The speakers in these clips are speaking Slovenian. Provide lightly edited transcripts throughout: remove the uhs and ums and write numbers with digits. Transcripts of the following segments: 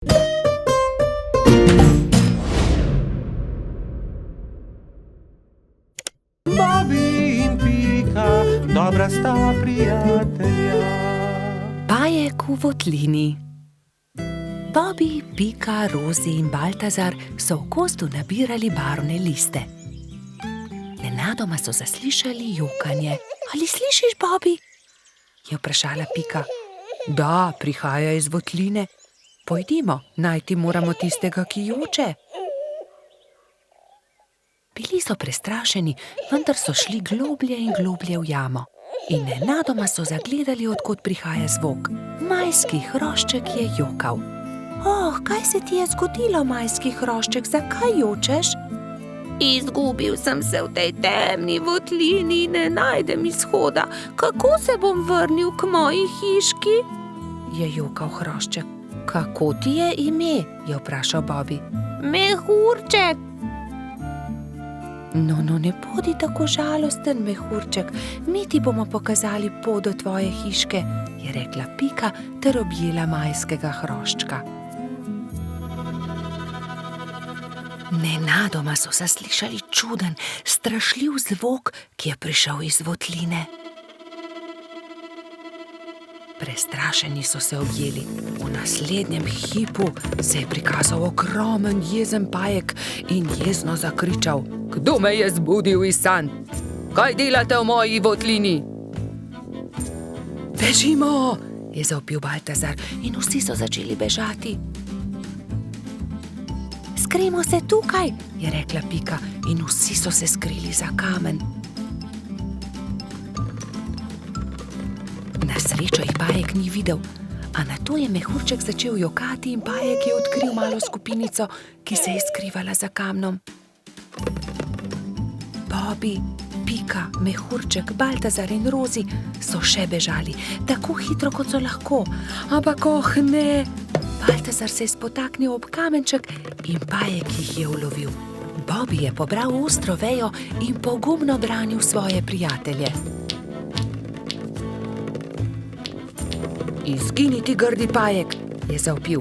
Bobby in Pika, dobra sta prijatelja. Bajek v votlini. Bobby, Pika, Rozi in Baltazar so v gozdu nabirali barvne liste. Nenadoma so zaslišali jokanje. Ali slišiš, Bobby? Je vprašala Pika. Da, prihaja iz votline. Pojdimo, najti moramo tistega, ki joče. Bili so prestrašeni, vendar so šli globlje in globlje v jamo. In nenadoma so zagledali, od kod prihaja zvok. Majski hrošček je jokal. Oh, kaj se ti je zgodilo, majski hrošček, zakaj jočeš? Izgubil sem se v tej temni votlini in ne najdem izhoda. Kako se bom vrnil k moji hiški? Je jokal hrošček. Kako ti je ime? Je vprašal Bobby. Mehurček. No, ne bodi tako žalosten, mehurček. Mi ti bomo pokazali pot do tvoje hiške, je rekla Pika ter objela majskega hroščka. Nenadoma so zaslišali čuden, strašljiv zvok, ki je prišel iz votline. Prestrašeni so se objeli. V naslednjem hipu se je prikazal ogromen jezen pajek in jezno zakričal: Kdo me je zbudil iz sanj? Kaj delate v moji votlini? Bežimo, je zavpil Baltazar in vsi so začeli bežati. Skrijmo se tukaj, je rekla Pika in vsi so se skrili za kamen. Na srečo jih pajek ni videl, a nato je mehurček začel jokati in pajek je odkril malo skupinico, ki se je skrivala za kamnom. Bobby, Pika, mehurček, Baltazar in Rozi so še bežali, tako hitro, kot so lahko. Ampak ne! Baltazar se je spotaknil ob kamenček in pajek jih je ulovil. Bobby je pobral ostro vejo in pogumno branil svoje prijatelje. Izginiti, grdi pajek, je zavpil.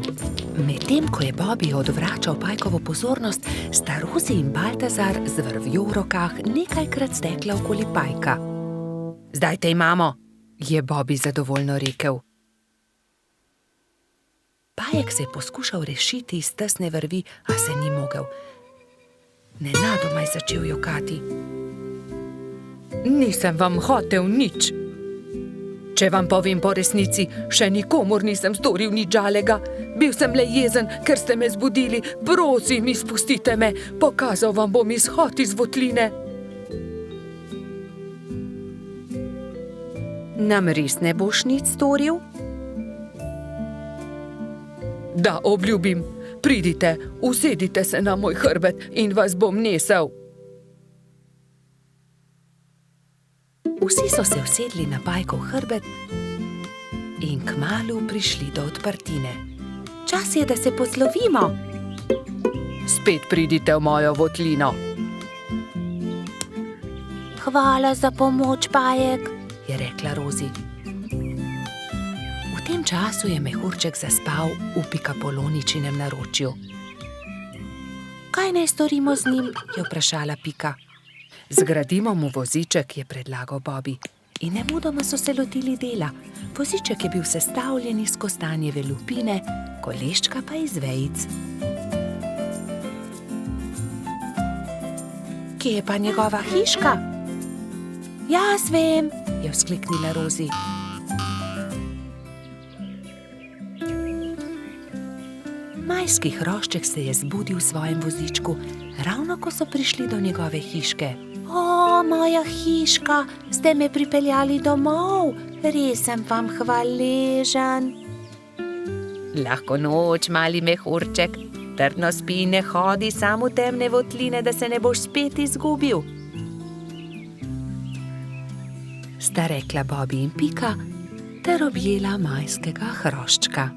Medtem ko je Bobby odvračal pajkovo pozornost, sta Rozi in Baltazar z vrvjo v rokah nekajkrat stekla okoli pajka. Zdaj te imamo, je Bobby zadovoljno rekel. Pajek se je poskušal rešiti iz tesne vrvi, a se ni mogel. Nenadoma je začel jokati. Nisem vam hotel nič. Če vam povem po resnici, še nikomur nisem storil nič žalega. Bil sem le jezen, ker ste me zbudili. Prosim, izpustite me. Pokazal vam bom izhod iz votline. Nam res ne boš nič storil? Da, obljubim. Pridite, usedite se na moj hrbet in vas bom nesel. Vsi so se usedli na pajkov hrbet in kmalu prišli do odprtine. Čas je, da se poslovimo. Spet pridite v mojo votlino. Hvala za pomoč, pajek, je rekla Rozi. V tem času je mehurček zaspal v Pikapoloničinem naročju. Kaj naj storimo z njim, je vprašala Pika. Zgradimo mu voziček, je predlagal Bobby. In nemudoma so se lotili dela. Voziček je bil sestavljen iz kostanjeve lupine, koleščka pa iz vejic. Kje je pa njegova hiška? Jaz vem, je vzkliknila Rozi. Majski hrošček se je zbudil v svojem vozičku, ravno ko so prišli do njegove hiške. O, moja hiška, ste me pripeljali domov, res sem vam hvaležen. Lahko noč, mali mehurček, trdno spi in ne hodi sam v temne votline, da se ne boš spet izgubil. Sta rekla Bobby in Pika ter objela majskega hroščka.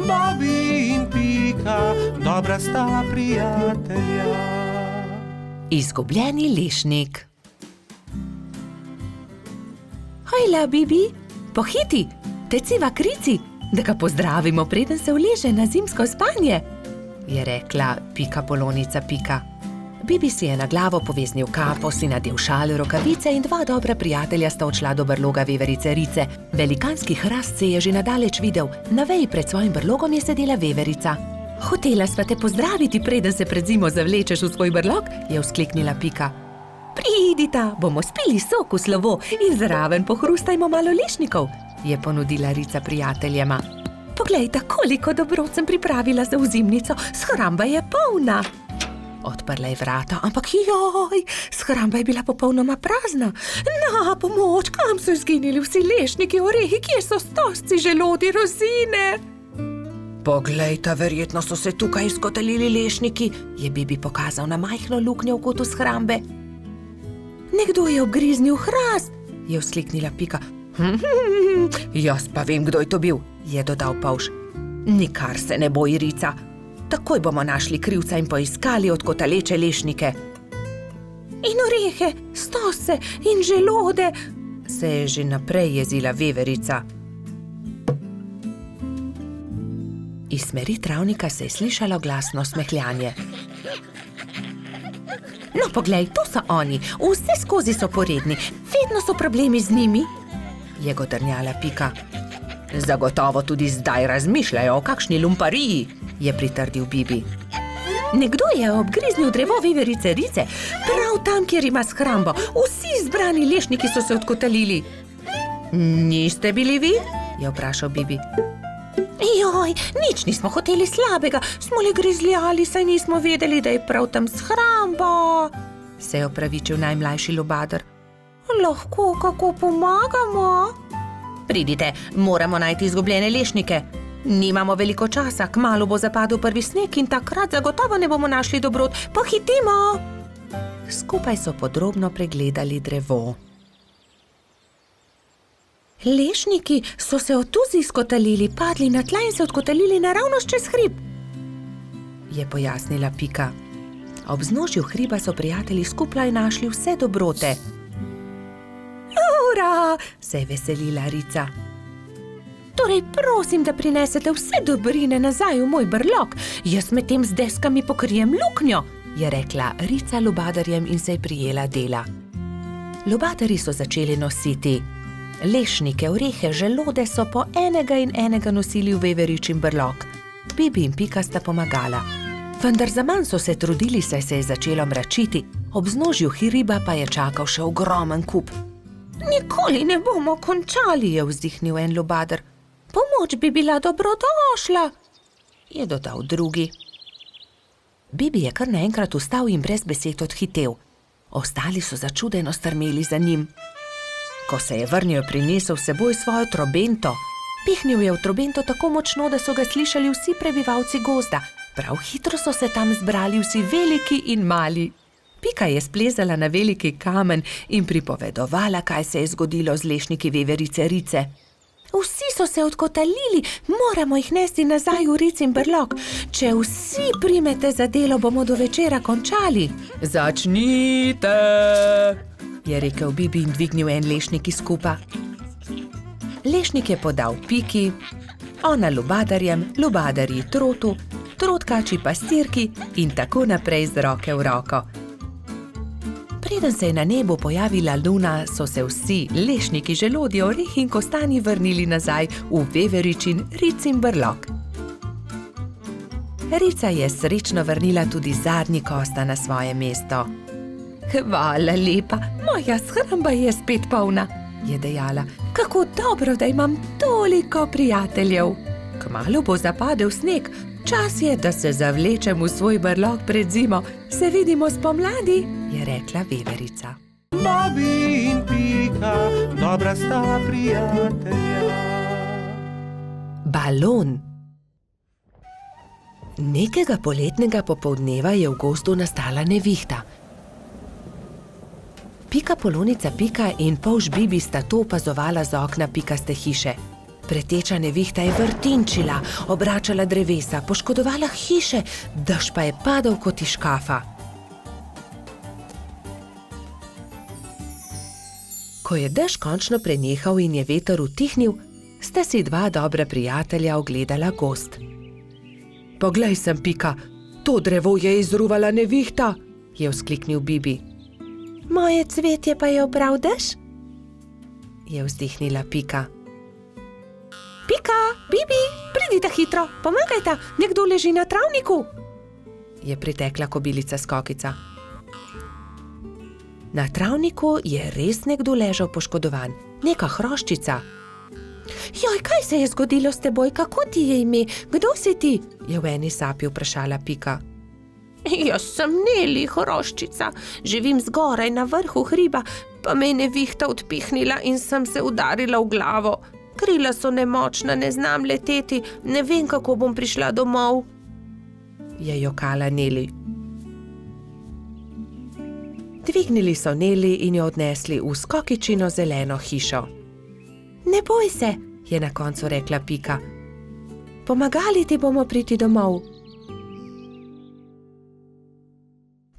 Bobby in Pika, dobra sta prijatelja. Izgubljeni lešnik. Hojla, Bibi, pohiti, teciva krici, da ga pozdravimo, preden se uleže na zimsko spanje, je rekla Pika Polonica Pika. Bibi si je na glavo poveznil kapo, si nadel šal, rokavice in dva dobra prijatelja sta odšla do brloga veverice Rice. Velikanski hrast se je že nadaleč videl, na veji pred svojim brlogom je sedela veverica. Hotela sva te pozdraviti, preden se pred zimo zavlečeš v svoj brlog, je vzkliknila Pika. Pridita, bomo spili sok v slovo in zraven pohrustajmo malo lešnikov, je ponudila Rica prijateljema. Poglejta, koliko dobrot sem pripravila za ozimnico, shramba je polna. Odprla je vrata, ampak joj, shramba je bila popolnoma prazna. Na pomoč, kam so izginili vsi lešniki, orehi, kje so stožci, želodi, rozine? Poglejta, verjetno so se tukaj izkotalili lešniki, je Bibi pokazal na majhno luknjo v kotu shrambe. Nekdo je obgriznil hrast, je vzkliknila Pika. Jaz pa vem, kdo je to bil, je dodal Polž. Nikar se ne boj, Rica. Takoj bomo našli krivca in poiskali odkotaleče lešnike. In orehe, stose in želode, se je že naprej jezila veverica. Iz smeri travnika se je slišalo glasno smehljanje. No, poglej, to so oni, vse skozi so poredni, vedno so problemi z njimi, je godrnjala Pika. Zagotovo tudi zdaj razmišljajo o kakšni lumpariji, je pritrdil Bibi. Nekdo je obgriznil drevo veverice Rice, prav tam, kjer ima shrambo. Vsi zbrani lešniki so se odkotalili. Niste bili vi? Je vprašal Bibi. Joj, nič nismo hoteli slabega, smo le grizljali, saj nismo vedeli, da je prav tam shramba, se je opravičil najmlajši lubadar. Lahko kako pomagamo? Pridite, moramo najti izgubljene lešnike. Nimamo veliko časa, kmalu bo zapadel prvi sneg in takrat zagotovo ne bomo našli dobrot. Pohitimo! Skupaj so podrobno pregledali drevo. Lešniki so se od tuzi izkotalili, padli na tla in se odkotalili naravnost čez hrib, je pojasnila Pika. Ob vznožju hriba so prijatelji skupaj našli vse dobrote. Ura, se je veselila Rica. Torej prosim, da prinesete vse dobrine nazaj v moj brlog, jaz medtem z deskami pokrijem luknjo, je rekla Rica lubadarjem in se je prijela dela. Lubadarji so začeli nositi lešnike, orehe, želode so po enega in enega nosili v veveričin brlog. Bibi in Pika sta pomagala. Vendar zaman so se trudili, saj se je začelo mračiti, ob vznožju hriba pa je čakal še ogromen kup. Nikoli ne bomo končali, je vzdihnil en lubadar. Pomoč bi bila dobrodošla, je dodal drugi. Bibi je kar naenkrat vstal in brez besed odhitel. Ostali so začudeno strmeli za njim. Ko se je vrnil, prinesel s seboj svojo trobento. Pihnil je v trobento tako močno, da so ga slišali vsi prebivalci gozda. Prav hitro so se tam zbrali vsi veliki in mali. Pika je splezala na veliki kamen in pripovedovala, kaj se je zgodilo z lešniki veverice Rice. Vsi so se odkotalili, moramo jih nesti nazaj v Ricin brlog. Če vsi primete za delo, bomo do večera končali. Začnite, je rekel Bibi in dvignil en lešnik iz kupa. Lešnik je podal Piki, ona lubadarjem, lubadarji trotu, trotkači pastirki in tako naprej z roke v roko. Preden se je na nebu pojavila luna, so se vsi lešniki, želodje, orehi in kostanji vrnili nazaj v veveričin Ricin brlog. Rica je srečno vrnila tudi zadnji kosta na svoje mesto. Hvala lepa, moja shramba je spet polna, je dejala. Kako dobro, da imam toliko prijateljev. Kmalu bo zapadel sneg, čas je, da se zavlečem v svoj brlog pred zimo. Se vidimo spomladi, je rekla veverica. Bobby in Pika, dobra sta prijatelja. Balon. Nekega poletnega popoldneva je v gozdu nastala nevihta. Pika Polonica Pika in Polž Bibi sta to opazovala z okna pikaste hiše. Preteča nevihta je vrtinčila, obračala drevesa, poškodovala hiše, dež pa je padal kot iz škafa. Ko je dež končno prenehal in je veter utihnil, sta si dva dobra prijatelja ogledala gozd. Poglej sem, Pika, to drevo je izruvala nevihta, je vzkliknil Bibi. Moje cvetje pa je obral dež? Je vzdihnila Pika. Pika, Bibi, pridite hitro, pomagajta, nekdo leži na travniku, je pritekla kobilica Skokica. Na travniku je res nekdo ležal poškodovan, neka hroščica. Joj, kaj se je zgodilo s teboj, kako ti je ime, kdo si ti? Je v eni sapi vprašala Pika. Jaz sem Neli, hroščica, živim zgoraj na vrhu hriba, pa me je nevihta odpihnila in sem se udarila v glavo. Krila so nemočna, ne znam leteti, ne vem, kako bom prišla domov, je jokala Neli. Dvignili so Neli in jo odnesli v Skokičino zeleno hišo. Ne boj se, je na koncu rekla Pika. Pomagali ti bomo priti domov.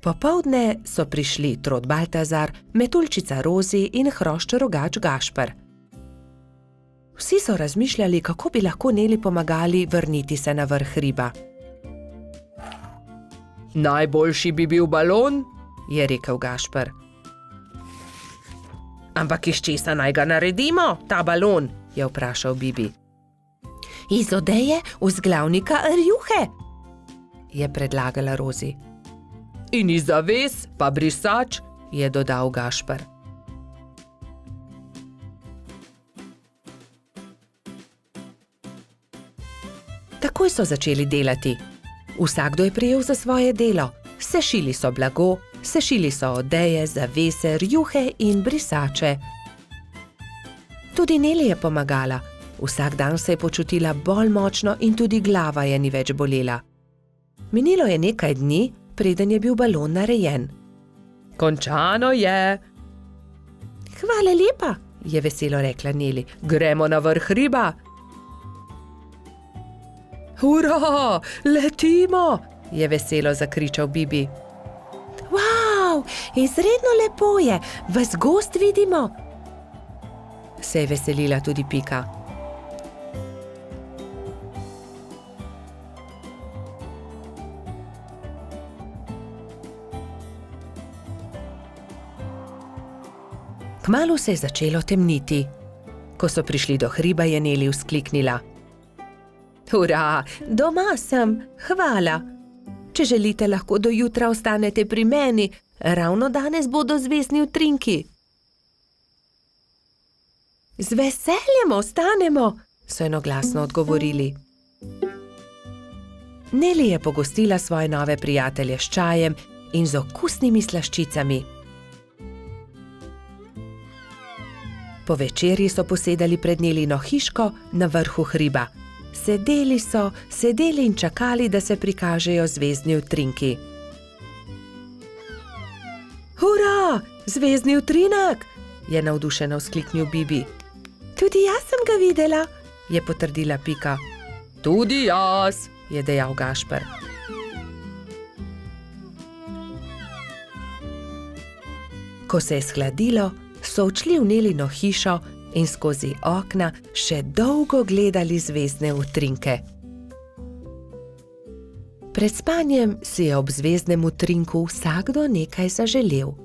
Popoldne so prišli Trod Baltazar, Metuljčica Rozi in hrošč rogač Gašper. Vsi so razmišljali, kako bi lahko Neli pomagali vrniti se na vrh hriba. Najboljši bi bil balon, je rekel Gašper. Ampak iz česa naj ga naredimo, ta balon, je vprašal Bibi. Iz odeje vzglavnika rjuhe, je predlagala Rozi. In iz zaves pa brisač, je dodal Gašper. Takoj so začeli delati. Vsakdo je prijel za svoje delo. Sešili so blago, sešili so odeje, zavese, rjuhe in brisače. Tudi Neli je pomagala. Vsak dan se je počutila bolj močno in tudi glava je ni več bolela. Minilo je nekaj dni, preden je bil balon narejen. Končano je. Hvala lepa, je veselo rekla Neli. Gremo na vrh hriba. Hurra, letimo, je veselo zakričal Bibi. Wow, izredno lepo je, ves gozd vidimo, se je veselila tudi Pika. Kmalu se je začelo temniti. Ko so prišli do hriba, je Neli vzkliknila. Hurra, doma sem, hvala. Če želite, lahko do jutra ostanete pri meni, ravno danes bodo zvezdni utrinki. Z veseljem ostanemo, so enoglasno odgovorili. Neli je pogostila svoje nove prijatelje s čajem in z okusnimi slaščicami. Po večerji so posedali pred Nelino hiško na vrhu hriba. Sedeli in čakali, da se prikažejo zvezdni utrinki. Hurra, zvezdni utrinek, je navdušeno vzkliknil Bibi. Tudi jaz sem ga videla, je potrdila Pika. Tudi jaz, je dejal Gašper. Ko se je shladilo, so odšli v Nelino hišo in skozi okna še dolgo gledali zvezdne utrinke. Pred spanjem si je ob zvezdnem utrinku vsakdo nekaj zaželel.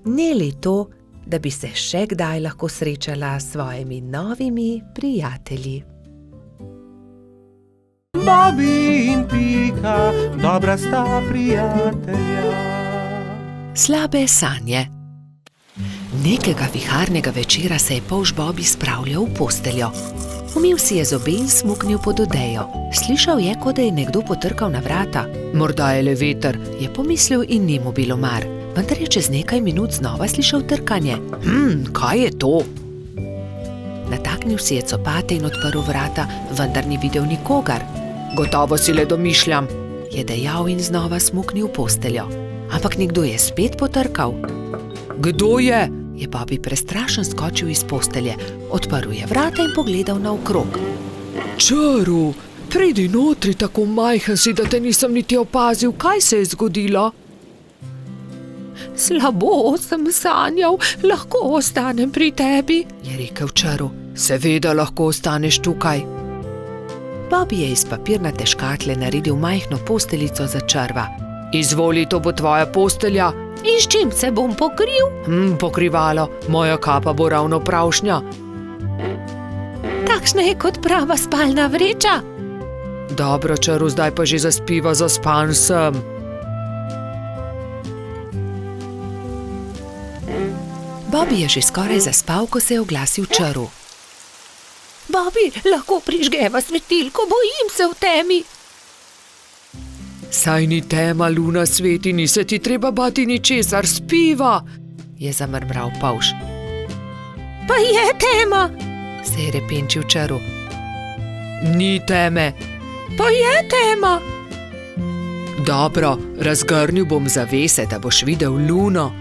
Neli to, da bi se še kdaj lahko srečala s svojimi novimi prijatelji. Bobi in Pika, dobra sta prijatelja. Slabe sanje. Nekega viharnega večera se je polž Bobi spravljal v posteljo. Umil si je zobe in smuknil pod odejo. Slišal je, kot da je nekdo potrkal na vrata. Morda je le veter, je pomislil in ni mu bilo mar. Vendar je čez nekaj minut znova slišal trkanje. Kaj je to? Nataknil si je copate in odprl vrata, vendar ni videl nikogar. Gotovo si le domišljam, je dejal in znova smuknil v posteljo. Ampak nekdo je spet potrkal. Kdo je? Je Bobi prestrašen skočil iz postelje. Odprl je vrata in pogledal naokrog. Čaru, pridi notri, tako majhen si, da te nisem niti opazil. Kaj se je zgodilo? Slabo sem sanjal, lahko ostanem pri tebi, je rekel Čaru. Seveda lahko ostaneš tukaj. Bobby je iz papirnate škatle naredil majhno posteljico za črva. Izvoli, to bo tvoja postelja. In s čim se bom pokril? Pokrivalo, moja kapa bo ravno pravšnja. Takšna je kot prava spalna vreča. Dobro, črv, zdaj pa že zaspiva, zaspan sem. Bobby je že skoraj zaspal, ko se je oglasil črv. Bobby, lahko prižgeva svetilko, bojim se v temi. Saj ni tema, luna sveti, ni se ti treba bati ničesar, spiva, je zamrmral polž. Pa je tema, se je repenčil črv. Ni teme. Pa je tema. Dobro, razgrnil bom zavese, da boš videl luno.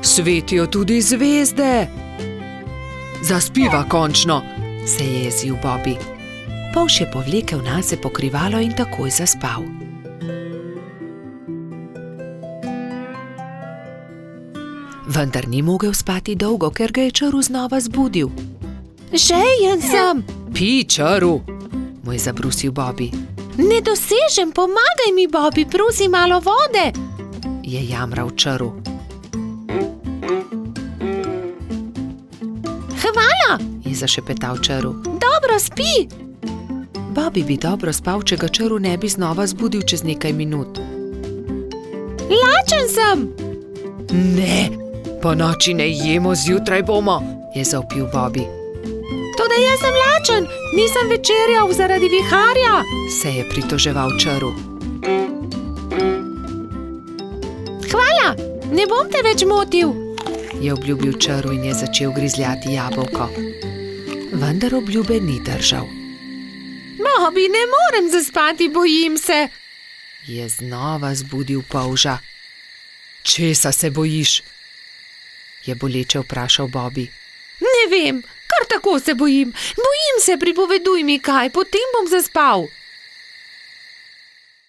Svetijo tudi zvezde. Zaspiva končno, se je jezil Bobby. Polž je povlekel nase pokrivalo in takoj zaspal. Vendar ni mogel spati dolgo, ker ga je črv znova zbudil. Žejen sem. Pij, črv, mu je zabrusil Bobby. Ne dosežem, pomagaj mi, Bobby, prosim malo vode, je jamral črv. Hvala, je zašepetal črv. Dobro spi. Bobby bi dobro spal, če ga črv ne bi znova zbudil čez nekaj minut. Lačen sem. Ne, po noči ne jemo, zjutraj bomo, je zavpil Bobby. Toda jaz sem lačen, nisem večerjal zaradi viharja, se je pritoževal črv. Hvala, ne bom te več motil, je obljubil črv in je začel grizljati jabolko. Vendar obljube ni držal. Bobby, ne morem zaspati, bojim se, je znova zbudil polža. Česa se bojiš? Je boleče vprašal Bobby. Ne vem, kar tako se bojim. Bojim se, pripoveduj mi kaj, potem bom zaspal.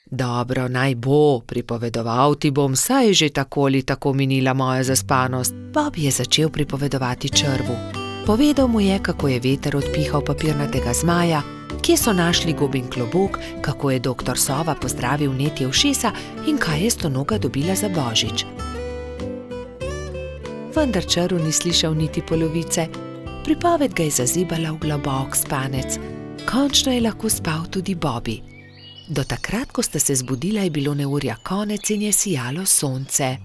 Dobro, naj bo, pripovedoval ti bom, saj je že tako ali tako minila moja zaspanost. Bobby je začel pripovedovati črvu. Povedal mu je, kako je veter odpihal papirnatega zmaja, kje so našli gobin klobuk, kako je doktor Sova pozdravil netje ušesa in kaj je stonoga dobila za božič. Vendar črv ni slišal niti polovice. Pripoved ga je zazibala v globok spanec. Končno je lahko spal tudi Bobby. Do takrat, ko sta se zbudila, je bilo neurja konec in je sijalo sonce.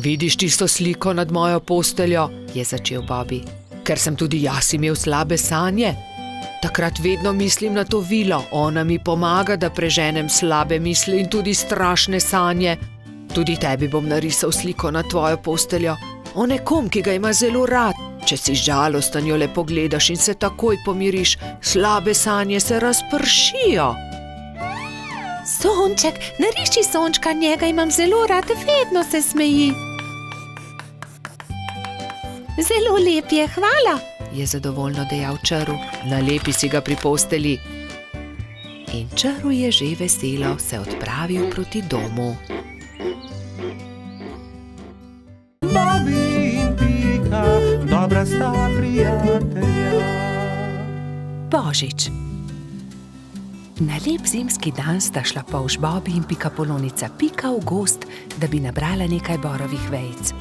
Vidiš tisto sliko nad mojo posteljo, je začel Bobby. Ker sem tudi jaz imel slabe sanje. Takrat vedno mislim na to vilo, ona mi pomaga, da preženem slabe misli in tudi strašne sanje. Tudi tebi bom narisal sliko na tvojo posteljo, o nekom, ki ga ima zelo rad. Če si žalosten, jo le pogledaš in se takoj pomiriš, slabe sanje se razpršijo. Sonček, nariši sončka, njega imam zelo rad, vedno se smeji. Zelo lep je, hvala, je zadovoljno dejal črv. Nalepi si ga pri posteli. In črv je že veselo se odpravil proti domu. Bobby in Pika, dobra sta prijatelja. Božič. Na lep zimski dan sta šla polž Bobby in pikapolonica Pika v gozd, da bi nabrala nekaj borovih vejic.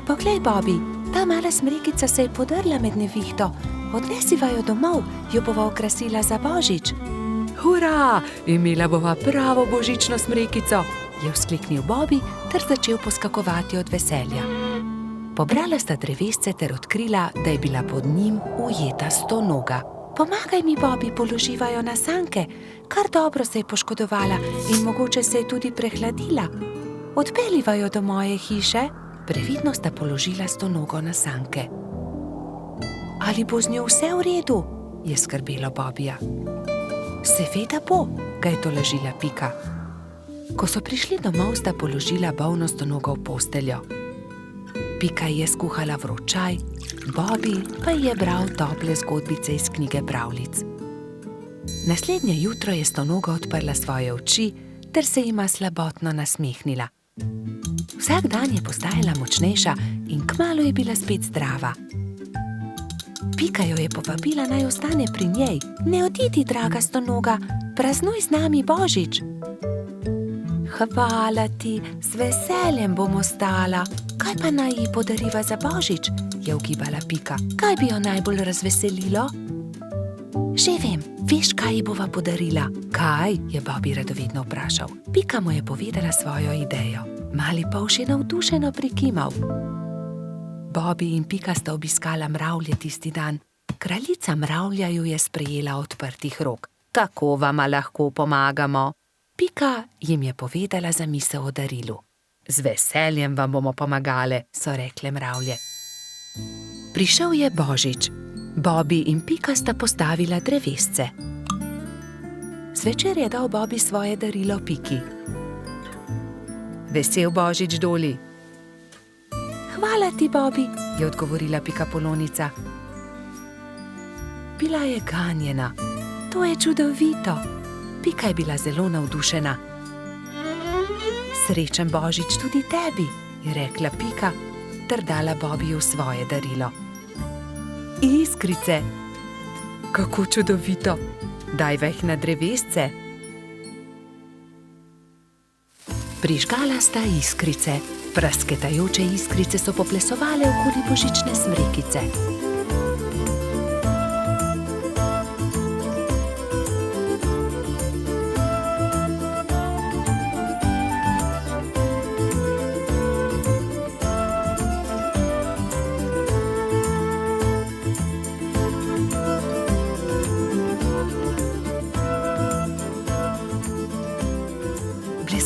Poglej, Bobby, ta mala smrekica se je podrla med nevihto. Odnesiva jo domov, jo bova okrasila za božič. Hurra, imela bova pravo božično smrekico, je vzkliknil Bobby ter začel poskakovati od veselja. Pobrala sta drevesce ter odkrila, da je bila pod njim ujeta stonoga. Pomagaj mi, Bobby, položiva jo na sanke. Kar dobro se je poškodovala in mogoče se je tudi prehladila. Odpeljiva jo do moje hiše. Previdno sta položila stonogo na sanke. Ali bo z njo vse v redu? Je skrbelo Bobbyja. Seveda bo, ga je tolažila Pika. Ko so prišli domov, sta položila bolno stonogo v posteljo. Pika je skuhala vroč čaj, Bobby pa je bral tople zgodbice iz knjige pravljic. Naslednje jutro je stonoga odprla svoje oči ter se jima slabotno nasmehnila. Vsak dan je postajala močnejša in kmalu je bila spet zdrava. Pika jo je povabila, naj ostane pri njej. Ne odidi, draga stonoga, praznuj z nami Božič. Hvala ti, z veseljem bom ostala. Kaj pa naj ji podariva za Božič? Je ugibala Pika. Kaj bi jo najbolj razveselilo? Že vem, veš, kaj ji bova podarila? Kaj? Je Bobby radovedno vprašal. Pika mu je povedala svojo idejo. Mali polž je navdušeno prikimal. Bobby in Pika sta obiskala mravlje tisti dan. Kraljica mravlja ju je sprejela odprtih rok. Kako vama lahko pomagamo? Pika jim je povedala zamisel o darilu. Z veseljem vam bomo pomagale, so rekle mravlje. Prišel je Božič. Bobby in Pika sta postavila drevesce. Zvečer je dal Bobby svoje darilo Piki. Vesel Božič, Doli. Hvala ti, Bobby, je odgovorila Pikapolonica. Bila je ganjena. To je čudovito. Pika je bila zelo navdušena. Srečen Božič tudi tebi, je rekla Pika, ter dala Bobbyju svoje darilo. Iskrice. Kako čudovito. Dajva jih na drevesce. Prižgala sta iskrice. Prasketajoče iskrice so poplesovale okoli božične smrekice.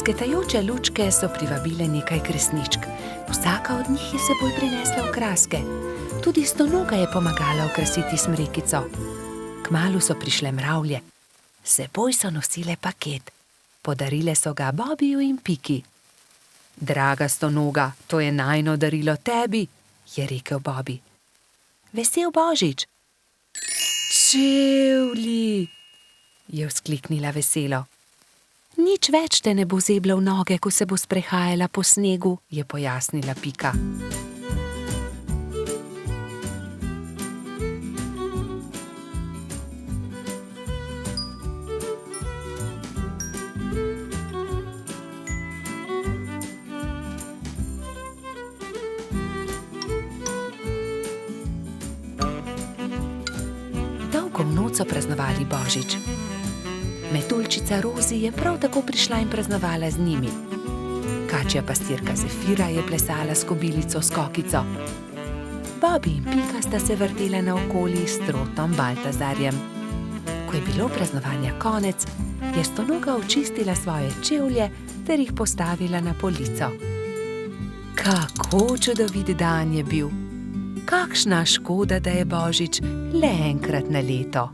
Blesketajoče lučke so privabile nekaj kresničk. Vsaka od njih je seboj prinesla okraske. Tudi stonoga je pomagala okrasiti smrekico. Kmalu so prišle mravlje. S seboj so nosile paket. Podarile so ga Bobbyju in Piki. Draga stonoga, to je najino darilo tebi, je rekel Bobby. Vesel Božič. Čevlji, je vzkliknila veselo. Nič več te ne bo zebla v noge, ko se bo sprehajala po snegu, je pojasnila Pika. Dolgo v noč so praznovali Božič. Metuljčica Rozi je prav tako prišla in praznovala z njimi. Kačja pastirka Zefira je plesala s kobilico Skokico. Bobby in Pika sta se vrtela naokoli s trotom Baltazarjem. Ko je bilo praznovanja konec, je stonoga očistila svoje čevlje ter jih postavila na polico. Kako čudovit dan je bil! Kakšna škoda, da je Božič le enkrat na leto.